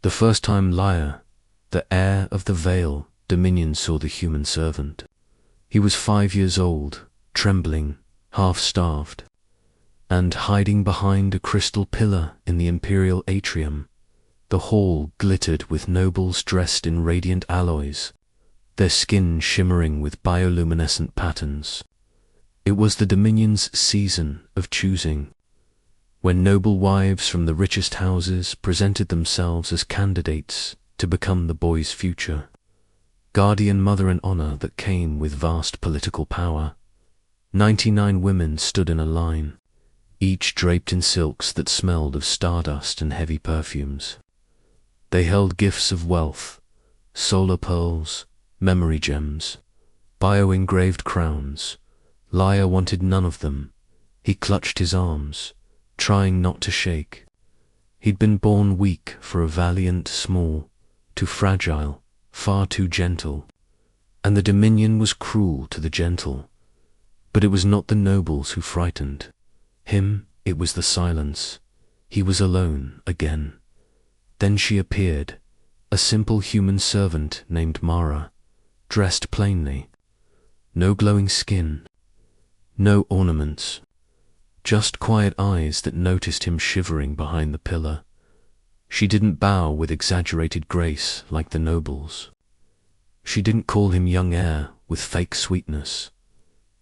The first time Heir, the heir of the Vale Dominion, saw the human servant. He was 5 years old, trembling, half-starved, and hiding behind a crystal pillar in the imperial atrium. The hall glittered with nobles dressed in radiant alloys, their skin shimmering with bioluminescent patterns. It was the Dominion's season of choosing, when noble wives from the richest houses presented themselves as candidates to become the boy's future. Guardian mother and honor that came with vast political power. 99 women stood in a line, each draped in silks that smelled of stardust and heavy perfumes. They held gifts of wealth, solar pearls, memory gems, bio-engraved crowns. Heir wanted none of them. He clutched his arms, trying not to shake. He'd been born weak for a valiant small, too fragile, far too gentle. And the Dominion was cruel to the gentle. But it was not the nobles who frightened him, it was the silence. He was alone again. Then she appeared, a simple human servant named Mara, dressed plainly. No glowing skin, no ornaments, just quiet eyes that noticed him shivering behind the pillar. She didn't bow with exaggerated grace like the nobles. She didn't call him young heir with fake sweetness.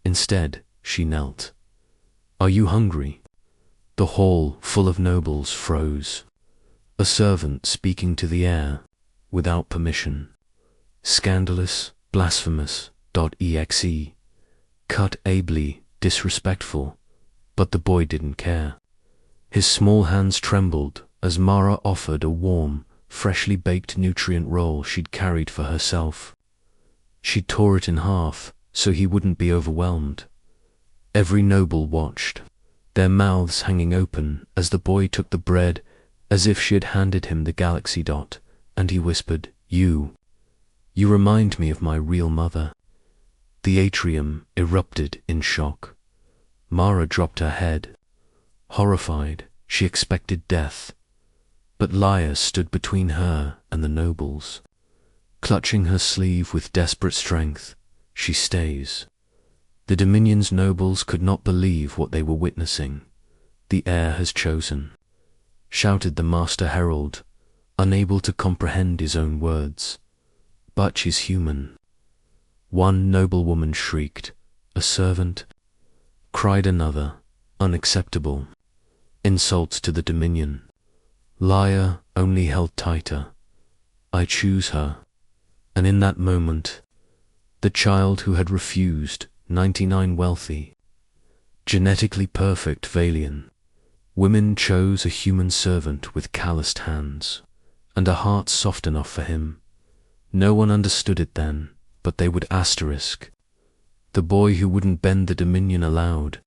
Instead, she knelt. "Are you hungry?" The hall, full of nobles, froze. A servant speaking to the heir, without permission. Scandalous, blasphemous, .exe. Cut ably, disrespectful, but the boy didn't care. His small hands trembled as Mara offered a warm, freshly baked nutrient roll she'd carried for herself. She tore it in half so he wouldn't be overwhelmed. Every noble watched, their mouths hanging open as the boy took the bread as if she had handed him the galaxy dot, and he whispered, You remind me of my real mother." The atrium erupted in shock. Mara dropped her head. Horrified, she expected death. But Heir stood between her and the nobles. Clutching her sleeve with desperate strength, she stays. The Dominion's nobles could not believe what they were witnessing. "The heir has chosen," shouted the Master Herald, unable to comprehend his own words. "But she's human." One noblewoman shrieked. "A servant?" Cried another. "Unacceptable. Insults to the Dominion." Heir only held tighter. "I choose her." And in that moment, the child who had refused 99 wealthy, genetically perfect Valian women chose a human servant with calloused hands, and a heart soft enough for him. No one understood it then, but they would asterisk. The boy who wouldn't bend the Dominion allowed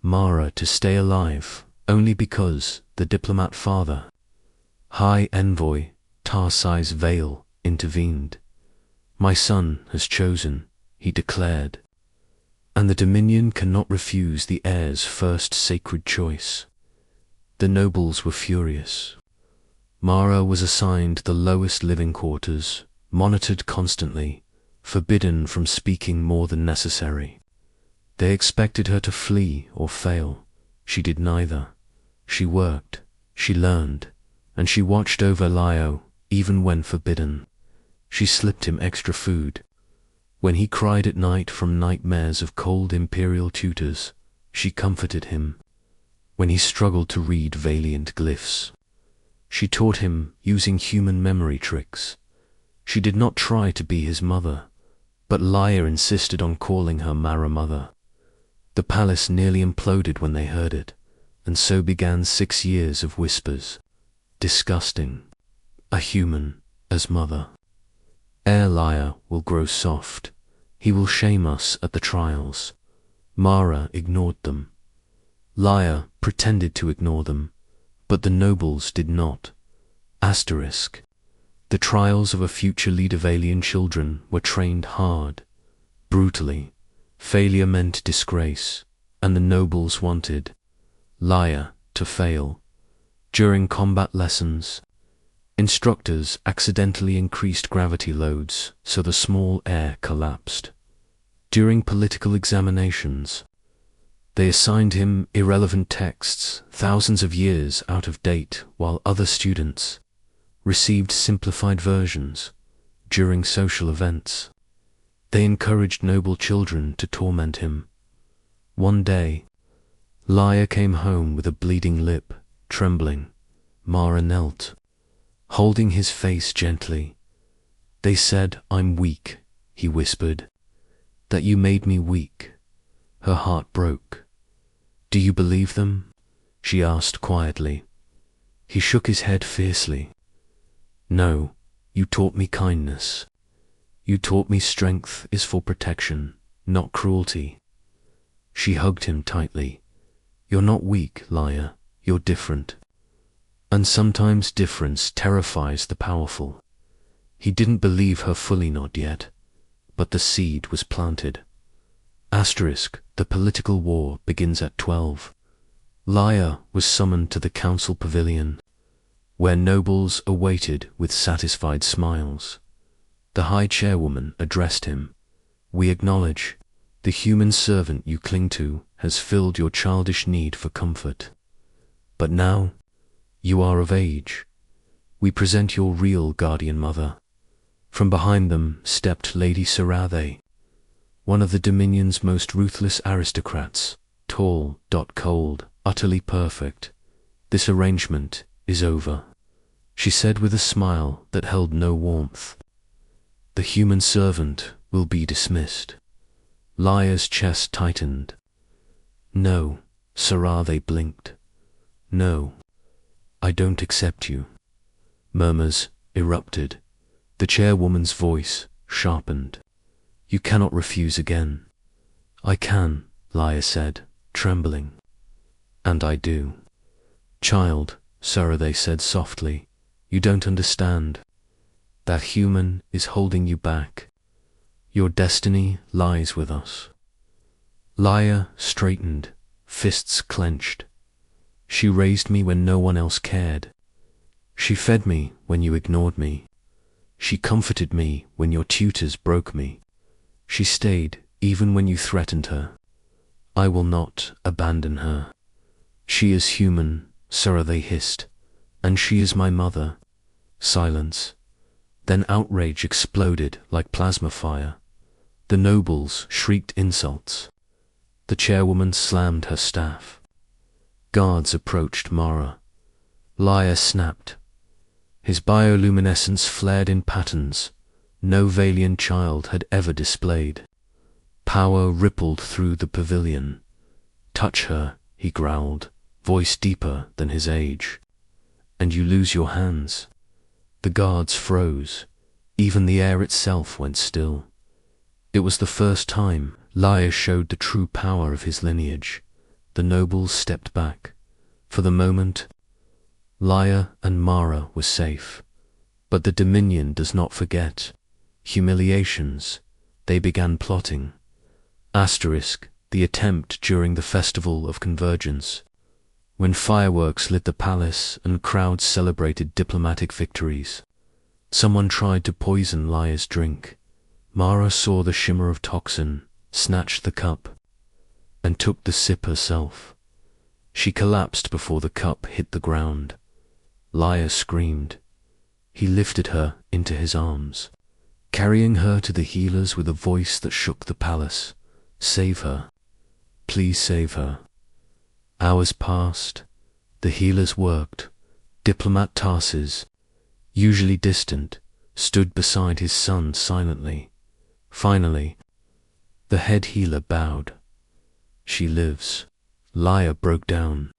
Mara to stay alive only because the diplomat father, High Envoy Tarsai's Vale, intervened. "My son has chosen," he declared, and the Dominion cannot refuse the heir's first sacred choice. The nobles were furious. Mara was assigned the lowest living quarters, monitored constantly, forbidden from speaking more than necessary. They expected her to flee or fail. She did neither. She worked, she learned, and she watched over Heir even when forbidden. She slipped him extra food. When he cried at night from nightmares of cold imperial tutors, she comforted him. When he struggled to read valiant glyphs, she taught him using human memory tricks. She did not try to be his mother, but Heir insisted on calling her Mara mother. The palace nearly imploded when they heard it, and so began 6 years of whispers. Disgusting. A human as mother. Heir will grow soft. He will shame us at the trials. Mara ignored them. Heir pretended to ignore them, but the nobles did not. Asterisk. The trials of a future leader of alien children were trained hard, brutally. Failure meant disgrace, and the nobles wanted Heir to fail. During combat lessons, Instructors accidentally increased gravity loads, so the small Heir collapsed. During political examinations, they assigned him irrelevant texts thousands of years out of date, while other students received simplified versions. During social events, they encouraged noble children to torment him. One day, Heir came home with a bleeding lip, trembling. Mara knelt, holding his face gently. "They said I'm weak," he whispered. "That you made me weak." Her heart broke. "Do you believe them?" she asked quietly. He shook his head fiercely. "No, you taught me kindness. You taught me strength is for protection, not cruelty." She hugged him tightly. "You're not weak, Heir. You're different. And sometimes difference terrifies the powerful." He didn't believe her fully, not yet, but the seed was planted. The political war begins at 12. Heir was summoned to the council pavilion, where nobles awaited with satisfied smiles. The high chairwoman addressed him. "We acknowledge the human servant you cling to has filled your childish need for comfort. But now you are of age. We present your real guardian mother." From behind them stepped Lady Sarathe, one of the Dominion's most ruthless aristocrats, tall, cold, utterly perfect. "This arrangement is over," she said with a smile that held no warmth. "The human servant will be dismissed." Heir's chest tightened. "No," Sarathe blinked. "No, I don't accept you." Murmurs erupted. The chairwoman's voice sharpened. "You cannot refuse again." "I can," Heir said, trembling. "And I do." "Child," Sarathe said softly, "you don't understand. That human is holding you back. Your destiny lies with us." Heir straightened, fists clenched. "She raised me when no one else cared. She fed me when you ignored me. She comforted me when your tutors broke me. She stayed even when you threatened her. I will not abandon her." "She is human," Sarathe hissed, "and she is my mother." Silence. Then outrage exploded like plasma fire. The nobles shrieked insults. The chairwoman slammed her staff. Guards approached Mara. Heir snapped. His bioluminescence flared in patterns no Valian child had ever displayed. Power rippled through the pavilion. "Touch her," he growled, voice deeper than his age, "and you lose your hands." The guards froze. Even the air itself went still. It was the first time Heir showed the true power of his lineage. The nobles stepped back. For the moment, Heir and Mara were safe. But the Dominion does not forget. Humiliations. They began plotting. The attempt during the Festival of Convergence, when fireworks lit the palace and crowds celebrated diplomatic victories. Someone tried to poison Heir's drink. Mara saw the shimmer of toxin, snatched the cup, and took the sip herself. She collapsed before the cup hit the ground. Heir screamed. He lifted her into his arms, carrying her to the healers with a voice that shook the palace. "Save her. Please save her." Hours passed. The healers worked. Diplomat Tarsis, usually distant, stood beside his son silently. Finally, the head healer bowed. "She lives." Heir broke down,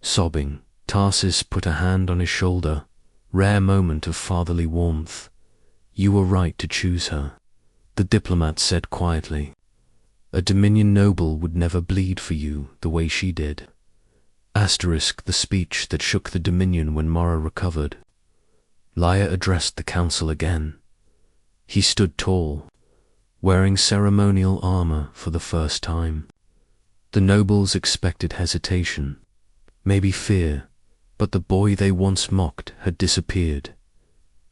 sobbing. Tarsis put a hand on his shoulder. Rare moment of fatherly warmth. "You were right to choose her," the diplomat said quietly. "A Dominion noble would never bleed for you the way she did." The speech that shook the Dominion when Mara recovered. Heir addressed the council again. He stood tall, wearing ceremonial armor for the first time. The nobles expected hesitation, maybe fear, but the boy they once mocked had disappeared.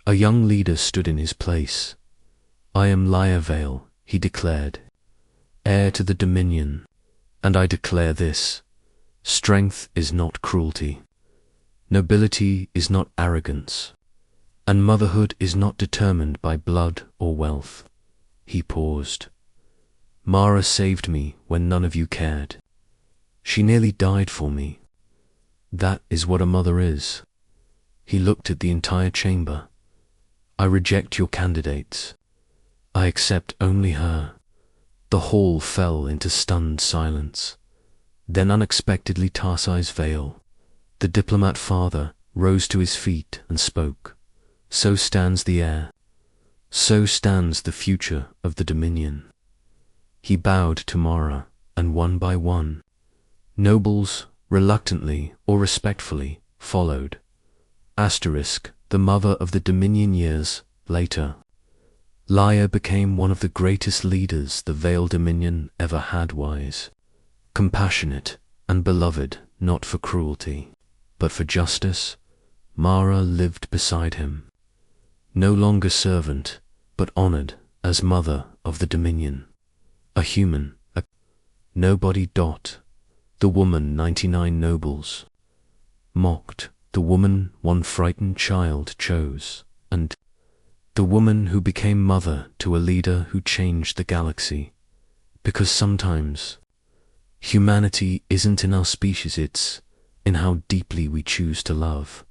A young leader stood in his place. I am Vale, he declared, heir to the Dominion, and I declare this: strength is not cruelty, nobility is not arrogance, and motherhood is not determined by blood or wealth. He paused. Mara saved me when none of you cared. She nearly died for me. That is what a mother is. He looked at the entire chamber. I reject your candidates. I accept only her. The hall fell into stunned silence. Then unexpectedly Tarsi's Vale, the diplomat father, rose to his feet and spoke. So stands the heir. So stands the future of the Dominion. He bowed to Mara, and one by one, nobles, reluctantly or respectfully, followed. The mother of the Dominion years later. Heir became one of the greatest leaders the Vale Dominion ever had. Wise, compassionate, and beloved not for cruelty, but for justice. Mara lived beside him, no longer servant, but honored as mother of the Dominion. A human, a nobody. The woman 99 nobles mocked, the woman one frightened child chose, and the woman who became mother to a leader who changed the galaxy. Because sometimes humanity isn't in our species, it's in how deeply we choose to love.